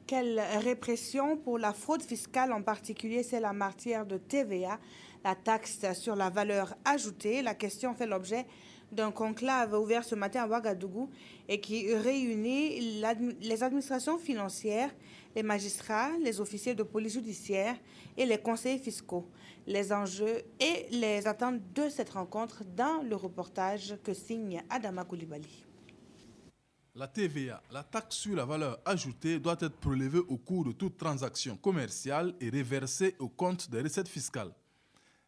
Quelle répression pour la fraude fiscale, en particulier celle en matière de TVA, la taxe sur la valeur ajoutée? La question fait l'objet d'un conclave ouvert ce matin à Ouagadougou et qui réunit les administrations financières, les magistrats, les officiers de police judiciaire et les conseillers fiscaux. Les enjeux et les attentes de cette rencontre dans le reportage que signe Adama Koulibaly. La TVA, la taxe sur la valeur ajoutée, doit être prélevée au cours de toute transaction commerciale et reversée au compte des recettes fiscales.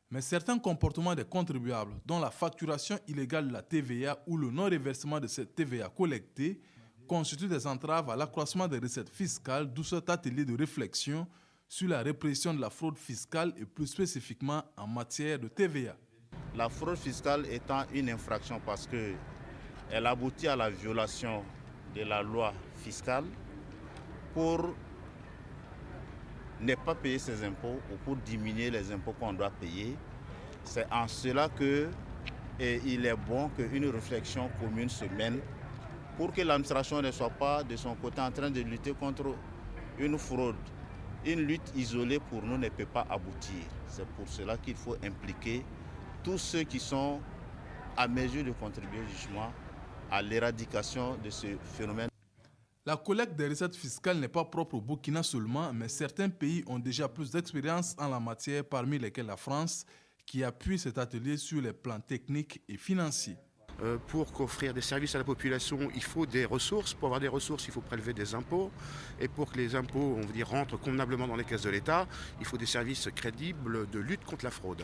Mais certains comportements des contribuables, dont la facturation illégale de la TVA ou le non-reversement de cette TVA collectée, constituent des entraves à l'accroissement des recettes fiscales, d'où cet atelier de réflexion sur la répression de la fraude fiscale et plus spécifiquement en matière de TVA. La fraude fiscale étant une infraction parce qu'elle aboutit à la violation de la loi fiscale pour ne pas payer ses impôts ou pour diminuer les impôts qu'on doit payer. C'est en cela qu'il est bon qu'une réflexion commune se mène pour que l'administration ne soit pas de son côté en train de lutter contre une fraude. Une lutte isolée pour nous ne peut pas aboutir. C'est pour cela qu'il faut impliquer tous ceux qui sont à mesure de contribuer justement à l'éradication de ce phénomène. La collecte des recettes fiscales n'est pas propre au Burkina seulement, mais certains pays ont déjà plus d'expérience en la matière, parmi lesquels la France, qui appuie cet atelier sur les plans techniques et financiers. Pour offrir des services à la population, il faut des ressources. Pour avoir des ressources, il faut prélever des impôts. Et pour que les impôts, rentrent convenablement dans les caisses de l'État, il faut des services crédibles de lutte contre la fraude.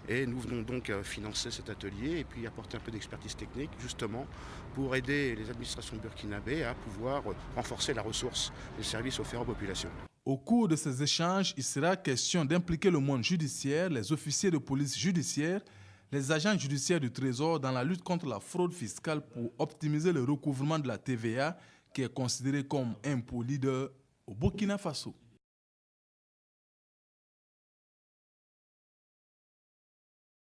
Et nous venons donc financer cet atelier et puis apporter un peu d'expertise technique, justement, pour aider les administrations burkinabées à pouvoir renforcer la ressource des services offerts aux populations. Au cours de ces échanges, il sera question d'impliquer le monde judiciaire, les officiers de police judiciaire, les agents judiciaires du Trésor dans la lutte contre la fraude fiscale pour optimiser le recouvrement de la TVA qui est considéré comme impôt leader au Burkina Faso.